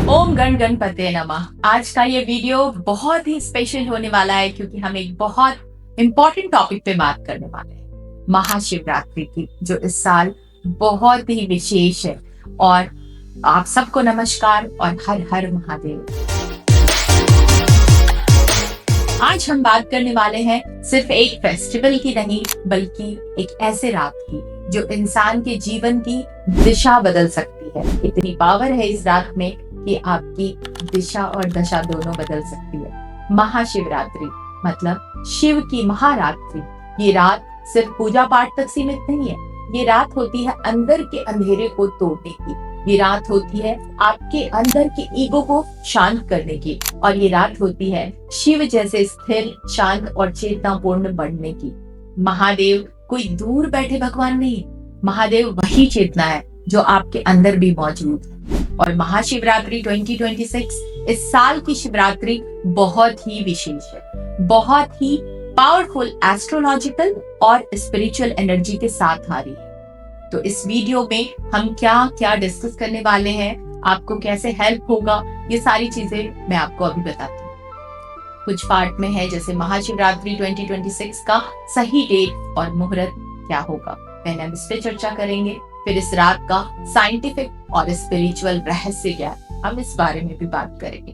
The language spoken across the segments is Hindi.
ओम गण गणपते नमः। आज का ये वीडियो बहुत ही स्पेशल होने वाला है क्योंकि हम एक बहुत इम्पोर्टेंट टॉपिक पे बात करने वाले हैं, महाशिवरात्रि की, जो इस साल बहुत ही विशेष है। और आप सबको नमस्कार और हर हर महादेव। आज हम बात करने वाले हैं सिर्फ एक फेस्टिवल की नहीं, बल्कि एक ऐसे रात की जो इंसान के जीवन की दिशा बदल सकती है। इतनी पावर है इस रात में कि आपकी दिशा और दशा दोनों बदल सकती है। महाशिवरात्रि मतलब शिव की महारात्रि। ये रात सिर्फ पूजा पाठ तक सीमित नहीं है, ये रात होती है अंदर के अंधेरे को तोड़ने की। ये रात होती है आपके अंदर के ईगो को शांत करने की, और ये रात होती है शिव जैसे स्थिर, शांत और चेतनापूर्ण बनने की। महादेव कोई दूर बैठे भगवान नहीं, महादेव वही चेतना है जो आपके अंदर भी मौजूद है। और महाशिवरात्रि 2026 इस साल की शिवरात्रि बहुत ही विशेष है, बहुत ही पावरफुल एस्ट्रोलॉजिकल और स्पिरिचुअल एनर्जी के साथ आ रही है। तो इस वीडियो में हम क्या क्या डिस्कस करने वाले हैं, आपको कैसे हेल्प होगा, ये सारी चीजें मैं आपको अभी बताती हूँ। कुछ पार्ट में है, जैसे महाशिवरात्रि 2026 का सही डेट और मुहूर्त क्या होगा, पहले हम इस पे चर्चा करेंगे। फिर इस रात का साइंटिफिक और स्पिरिचुअल रहस्य क्या है, हम इस बारे में भी बात करेंगे।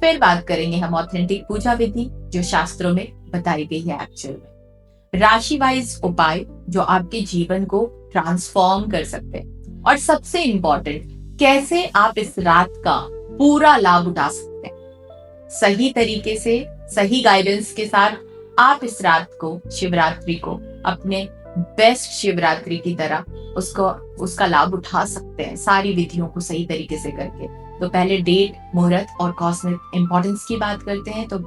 फिर बात करेंगे हम ऑथेंटिक पूजा विधि जो शास्त्रों में बताई गई है एक्चुअल में, राशि वाइज उपाय जो आपके जीवन को ट्रांसफॉर्म कर सकते हैं, और सबसे इंपॉर्टेंट, कैसे आप इस रात का पूरा लाभ उठा सकते हैं। सही तरीके से, सही गाइडेंस के साथ आप इस रात को, शिवरात्रि को, अपने बेस्ट शिवरात्रि की तरह उसका लाभ उठा सकते हैं, सारी विधियों को सही तरीके से करके। तो पहले डेट, मुहूर्त और कॉस्मिक इंपॉर्टेंस की बात करते हैं। तो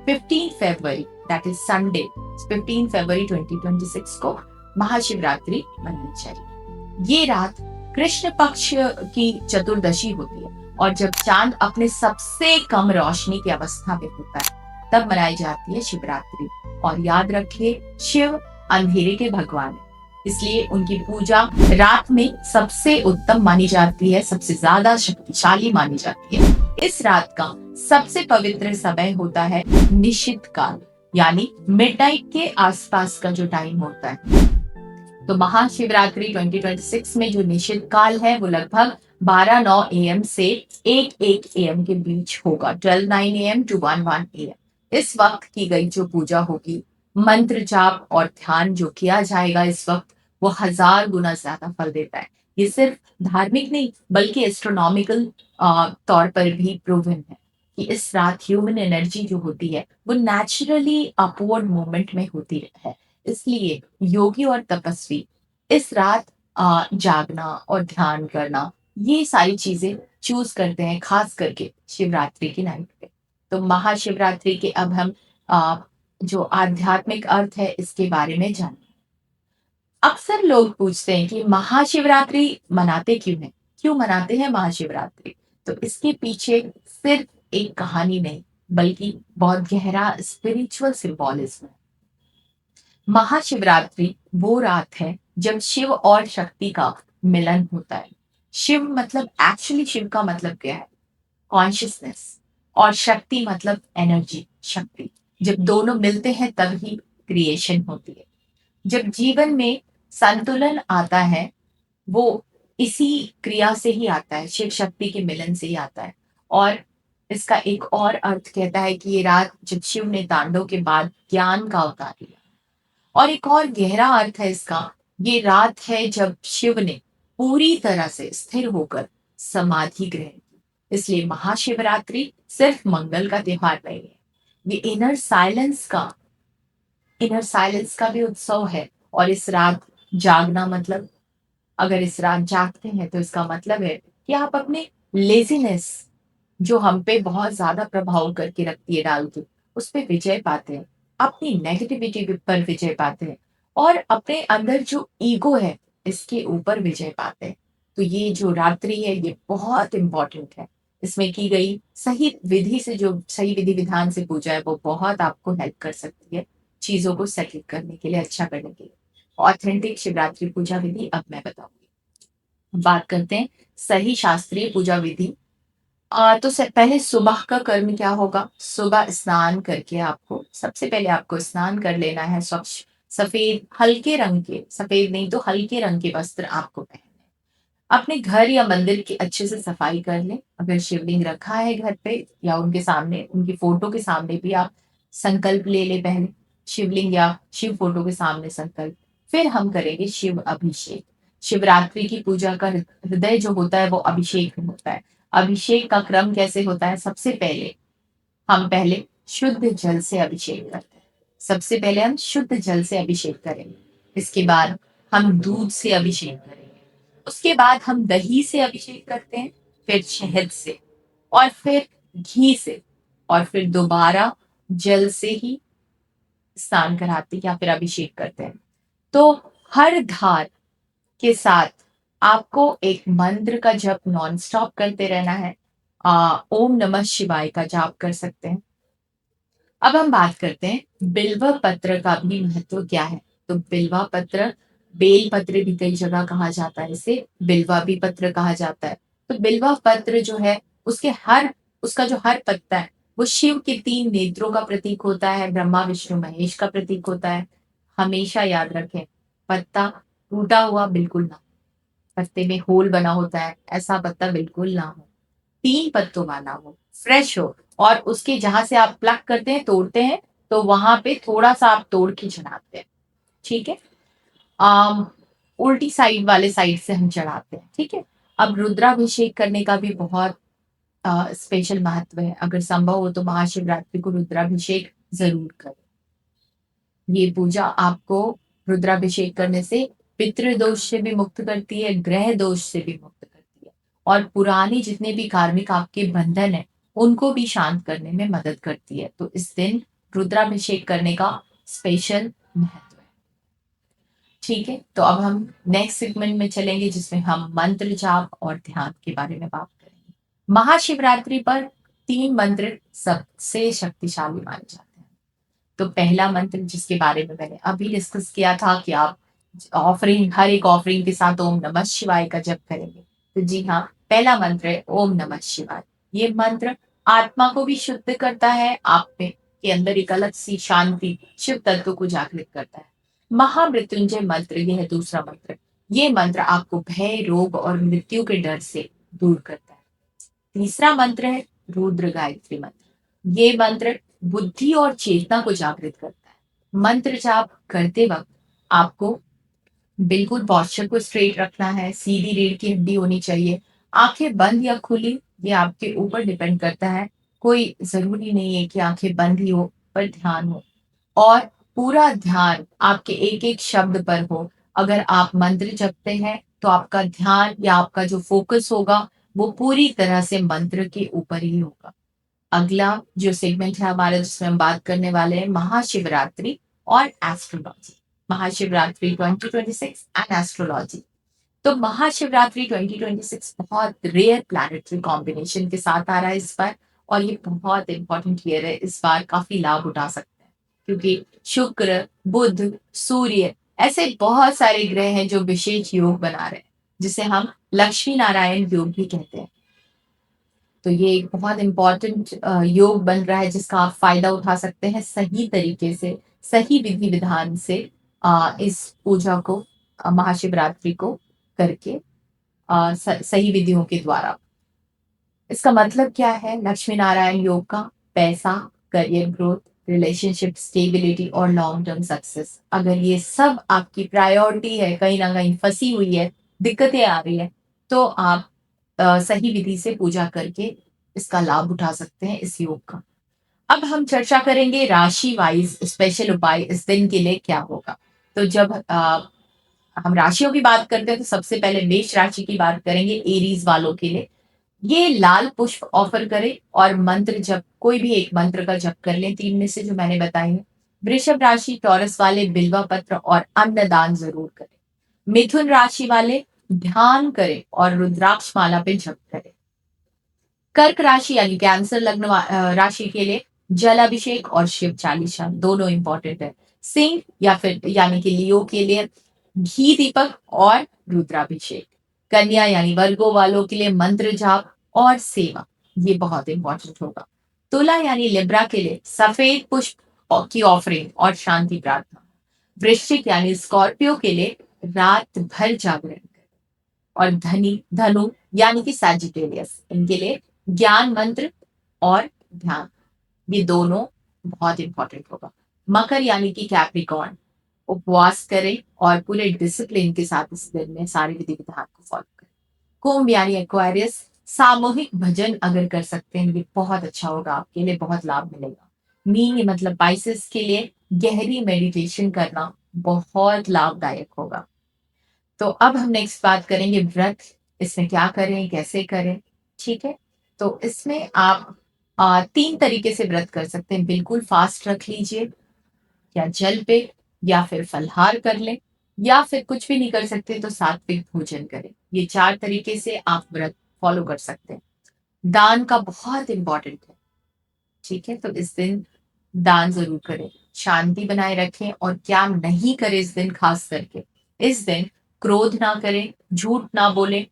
15 फरवरी, दैट इज संडे, 15 फरवरी 2026 को महाशिवरात्रि मननी चाहिए। ये रात कृष्ण पक्ष की चतुर्दशी होती है, और जब चांद अपने सबसे कम रोशनी की अवस्था में होता है तब मनाई जाती है शिवरात्रि। और याद रखिए, शिव अंधेरे के भगवान है, इसलिए उनकी पूजा रात में सबसे उत्तम मानी जाती है, सबसे ज्यादा शक्तिशाली मानी जाती है। इस रात का सबसे पवित्र समय होता है निशित काल, यानी मिडनाइट के आसपास का जो टाइम होता है। तो महाशिवरात्रि 2026 में जो निशित काल है वो लगभग 12:09 AM से 1:01 AM के बीच होगा, 12:09 AM to 1:01 AM। इस वक्त की गई जो पूजा होगी, मंत्र जाप और ध्यान जो किया जाएगा इस वक्त, वो 1000 गुना ज्यादा फल देता है। ये सिर्फ धार्मिक नहीं, बल्कि एस्ट्रोनॉमिकल तौर पर भी प्रूवन है कि इस रात ह्यूमन एनर्जी जो होती है वो नेचुरली अपवर्ड मूवमेंट में होती है। इसलिए योगी और तपस्वी इस रात जागना और ध्यान करना, ये सारी चीजें चूज करते हैं, खास करके शिवरात्रि की नाइट पे। तो महाशिवरात्रि के अब हम जो आध्यात्मिक अर्थ है इसके बारे में जानें। अक्सर लोग पूछते हैं कि महाशिवरात्रि मनाते क्यों हैं, क्यों मनाते हैं महाशिवरात्रि। तो इसके पीछे सिर्फ एक कहानी नहीं, बल्कि बहुत गहरा स्पिरिचुअल सिंबॉलिज्म है। महाशिवरात्रि वो रात है जब शिव और शक्ति का मिलन होता है। शिव मतलब, एक्चुअली शिव का मतलब क्या है? कॉन्शियसनेस। और शक्ति मतलब एनर्जी, शक्ति। जब दोनों मिलते हैं तभी क्रिएशन होती है। जब जीवन में संतुलन आता है, वो इसी क्रिया से ही आता है, शिव शक्ति के मिलन से ही आता है। और इसका एक और अर्थ कहता है कि ये रात जब शिव ने तांडव के बाद ज्ञान का अवतार लिया। और एक और गहरा अर्थ है इसका, ये रात है जब शिव ने पूरी तरह से स्थिर होकर समाधि ग्रहण की। इसलिए महाशिवरात्रि सिर्फ मंगल का त्योहार नहीं है, ये इनर साइलेंस का भी उत्सव है। और इस रात जागना मतलब, अगर इस रात जागते हैं तो इसका मतलब है कि आप अपने लेजीनेस, जो हम पे बहुत ज्यादा प्रभाव करके रखती है, डाल के उस पे विजय पाते हैं, अपनी नेगेटिविटी पर विजय पाते हैं, और अपने अंदर जो ईगो है इसके ऊपर विजय पाते हैं। तो ये जो रात्रि है ये बहुत इंपॉर्टेंट है। इसमें की गई सही विधि से, जो सही विधि विधान से पूजा है, वो बहुत आपको हेल्प कर सकती है चीजों को सेटल करने के लिए, अच्छा करने के लिए। ऑथेंटिक शिवरात्रि पूजा विधि अब मैं बताऊंगी। बात करते हैं सही शास्त्रीय पूजा विधि। तो पहले सुबह का कर्म क्या होगा? सुबह स्नान करके आपको सबसे पहले आपको स्नान कर लेना है, स्वच्छ सफेद हल्के रंग के, सफेद नहीं तो हल्के रंग के वस्त्र आपको पहनने। अपने घर या मंदिर की अच्छे से सफाई कर लें। अगर शिवलिंग रखा है घर पे या उनके सामने, उनकी फोटो के सामने भी आप संकल्प ले ले पहले, शिवलिंग या शिव फोटो के सामने संकल्प। फिर हम करेंगे शिव अभिषेक। शिवरात्रि की पूजा का हृदय जो होता है वो अभिषेक में होता है। अभिषेक का क्रम कैसे होता है? सबसे पहले हम पहले शुद्ध जल से अभिषेक करते हैं। सबसे पहले हम शुद्ध जल से अभिषेक करेंगे। इसके बाद हम दूध से अभिषेक करेंगे। उसके बाद हम दही से अभिषेक करते हैं, फिर शहद से, और फिर घी से, और फिर दोबारा जल से ही स्नान कराते या फिर अभिषेक करते हैं। तो हर धार के साथ आपको एक मंत्र का जप नॉन स्टॉप करते रहना है। ओम नमः शिवाय का जाप कर सकते हैं। अब हम बात करते हैं बिल्व पत्र का भी महत्व क्या है। तो बिल्वा पत्र, बेल पत्र भी कई जगह कहा जाता है, इसे बिल्वा भी पत्र कहा जाता है। तो बिल्वा पत्र जो है उसका जो हर पत्ता है वो शिव के 3 नेत्रों का प्रतीक होता है, ब्रह्मा विष्णु महेश का प्रतीक होता है। हमेशा याद रखें, पत्ता टूटा हुआ बिल्कुल ना, पत्ते में होल बना होता है, ऐसा पत्ता बिल्कुल ना हो। 3 पत्तों वाला हो, फ्रेश हो, और उसके जहां से आप प्लग करते हैं, तोड़ते हैं, तो वहां पे थोड़ा सा आप तोड़ के चढ़ाते हैं। ठीक है। आम उल्टी साइड वाले साइड से हम चढ़ाते हैं। ठीक है। अब रुद्राभिषेक करने का भी बहुत स्पेशल महत्व है। अगर संभव हो तो महाशिवरात्रि को रुद्राभिषेक जरूर करें। ये पूजा आपको रुद्राभिषेक करने से पितृदोष से भी मुक्त करती है, ग्रह दोष से भी मुक्त करती है, और पुराने जितने भी कार्मिक आपके बंधन है उनको भी शांत करने में मदद करती है। तो इस दिन रुद्राभिषेक करने का स्पेशल महत्व है। ठीक है। तो अब हम नेक्स्ट सेगमेंट में चलेंगे जिसमें हम मंत्र जाप और ध्यान के बारे में बात करेंगे। महाशिवरात्रि पर 3 मंत्र सबसे शक्तिशाली माने जाते हैं। तो पहला मंत्र जिसके बारे में मैंने अभी डिस्कस किया था कि आप ऑफरिंग, हर एक ऑफरिंग के साथ ओम नमः शिवाय का जप करेंगे। तो जी हाँ, पहला मंत्र है ओम नमः शिवाय। ये मंत्र आत्मा को भी शुद्ध करता है, आप में के अंदर एक अलग सी शांति, शिव तत्व को जागृत करता है। महामृत्युंजय मंत्र, यह है दूसरा मंत्र। ये मंत्र आपको भय, रोग और मृत्यु के डर से दूर करता है। तीसरा मंत्र है रुद्र गायत्री मंत्र। ये मंत्र बुद्धि और चेतना को जागृत करता है। मंत्र जाप करते वक्त आपको बिल्कुल पोस्चर को स्ट्रेट रखना है, सीधी रीढ़ की हड्डी होनी चाहिए, आंखें बंद या खुली ये आपके ऊपर डिपेंड करता है। कोई जरूरी नहीं है कि आंखें बंद ही हो, पर ध्यान हो, और पूरा ध्यान आपके एक एक शब्द पर हो। अगर आप मंत्र जपते हैं तो आपका ध्यान या आपका जो फोकस होगा वो पूरी तरह से मंत्र के ऊपर ही होगा। अगला जो सेगमेंट है हमारा जिसमें हम बात करने वाले हैं महाशिवरात्रि और एस्ट्रोलॉजी। Mahashivratri 2026 and astrology. तो महाशिवरात्रि 2026 बहुत रेयर प्लैनेटरी कॉम्बिनेशन के साथ आ रहा है इस बार, और ये बहुत इंपॉर्टेंट ईयर है। इस बार काफी लाभ उठा सकते हैं क्योंकि शुक्र, बुध, सूर्य ऐसे बहुत सारे ग्रह हैं जो विशेष योग बना रहे हैं, जिसे हम लक्ष्मी नारायण योग भी कहते हैं। तो ये एक बहुत इंपॉर्टेंट योग बन रहा है जिसका आप फायदा उठा सकते हैं सही तरीके से, सही विधि विधान से, इस पूजा को, महाशिवरात्रि को करके, सही विधियों के द्वारा। इसका मतलब क्या है लक्ष्मी नारायण योग का? पैसा, करियर ग्रोथ, रिलेशनशिप स्टेबिलिटी और लॉन्ग टर्म सक्सेस। अगर ये सब आपकी प्रायोरिटी है, कहीं ना कहीं फंसी हुई है, दिक्कतें आ रही है, तो आप सही विधि से पूजा करके इसका लाभ उठा सकते हैं इस योग का। अब हम चर्चा करेंगे राशि वाइज स्पेशल उपाय इस दिन के लिए क्या होगा। तो जब हम राशियों की बात करते हैं तो सबसे पहले मेष राशि की बात करेंगे, एरीज वालों के लिए। ये लाल पुष्प ऑफर करें और मंत्र जप, कोई भी एक मंत्र का जप कर लें 3 में से जो मैंने बताई है। वृषभ राशि, टॉरस वाले बिल्वा पत्र और अन्नदान जरूर करें। मिथुन राशि वाले ध्यान करें और रुद्राक्ष माला पे जप करें। कर्क राशि यानी कैंसर लग्न राशि के लिए जल अभिषेक और शिव चालीसा दोनों इंपॉर्टेंट है। सिंह या फिर यानी कि लियो के लिए घी दीपक और रुद्राभिषेक। कन्या यानी वर्गो वालों के लिए मंत्र जाप और सेवा। ये बहुत इंपॉर्टेंट होगा। तुला यानी लिब्रा के लिए सफेद पुष्प की ऑफरिंग और शांति प्रार्थना। वृश्चिक यानी स्कॉर्पियो के लिए रात भर जागरण। और धनु यानी कि सैजिटेरियस, इनके लिए ज्ञान मंत्र और ध्यान। ये दोनों बहुत इंपॉर्टेंट होगा। मकर यानी कि कैप्रिकॉर्न, उपवास करें और पूरे डिसिप्लिन के साथ इस दिन में सारे विधि विधान को फॉलो करें। कुंभ यानी एक्वायरियस, सामूहिक भजन अगर कर सकते हैं ये बहुत अच्छा होगा, आपके लिए बहुत लाभ मिलेगा। मीन मतलब बाइसेस के लिए गहरी मेडिटेशन करना बहुत लाभदायक होगा। तो अब हम नेक्स्ट बात करेंगे व्रत, इसमें क्या करें कैसे करें। ठीक है, तो इसमें आप 3 तरीके से व्रत कर सकते हैं। बिल्कुल फास्ट रख लीजिए, या जल पे, या फिर फलहार कर लें, या फिर कुछ भी नहीं कर सकते तो सात्विक भोजन करें। ये 4 तरीके से आप व्रत फॉलो कर सकते हैं। दान का बहुत इंपॉर्टेंट है। ठीक है, तो इस दिन दान जरूर करें, शांति बनाए रखें। और क्या नहीं करें इस दिन, खास करके इस दिन क्रोध ना करें, झूठ ना बोलें,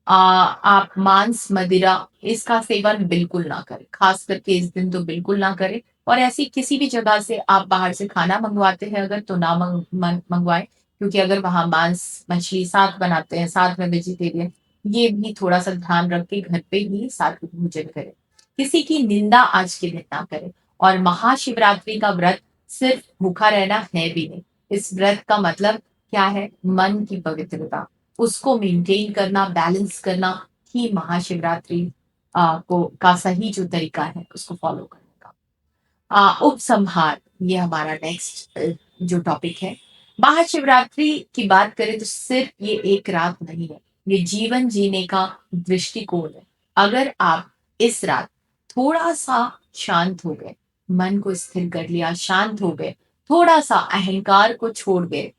आप मांस मदिरा इसका सेवन बिल्कुल ना करें, खास करके इस दिन तो बिल्कुल ना करें। और ऐसी किसी भी जगह से आप बाहर से खाना मंगवाते हैं अगर, तो ना मंगवाएं, क्योंकि अगर वहां मांस मछली साथ बनाते हैं, साथ में वेजिटेरियन, ये भी थोड़ा सा ध्यान रख के घर पे ही सात्विक भोजन करें। किसी की निंदा आज के दिन ना करें। और महाशिवरात्रि का व्रत सिर्फ भूखा रहना है भी नहीं। इस व्रत का मतलब क्या है, मन की पवित्रता, उसको मेंटेन करना, बैलेंस करना ही महाशिवरात्रि को का सही जो तरीका है उसको फॉलो करने का। उपसंहार, ये हमारा नेक्स्ट जो टॉपिक है। महाशिवरात्रि की बात करें तो सिर्फ ये एक रात नहीं है, ये जीवन जीने का दृष्टिकोण है। अगर आप इस रात थोड़ा सा शांत हो गए, मन को स्थिर कर लिया, शांत हो गए, थोड़ा सा अहंकार को छोड़ गए,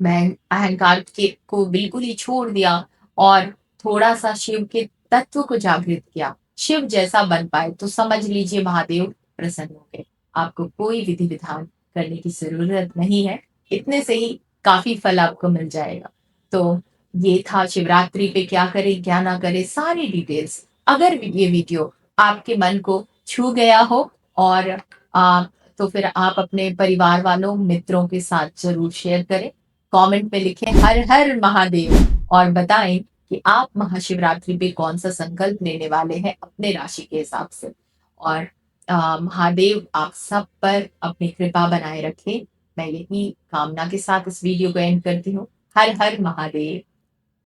मैं अहंकार के को बिल्कुल ही छोड़ दिया और थोड़ा सा शिव के तत्व को जागृत किया, शिव जैसा बन पाए, तो समझ लीजिए महादेव प्रसन्न हो गए। आपको कोई विधि विधान करने की जरूरत नहीं है, इतने से ही काफी फल आपको मिल जाएगा। तो ये था शिवरात्रि पे क्या करें क्या ना करें, सारी डिटेल्स। अगर ये वीडियो आपके मन को छू गया हो और आ, तो फिर आप अपने परिवार वालों मित्रों के साथ जरूर शेयर करें। कमेंट में लिखें हर हर महादेव और बताएं कि आप महाशिवरात्रि पे कौन सा संकल्प लेने वाले हैं अपने राशि के हिसाब से। और महादेव आप सब पर अपनी कृपा बनाए रखें। मैं यही कामना के साथ इस वीडियो को एंड करती हूँ। हर हर महादेव।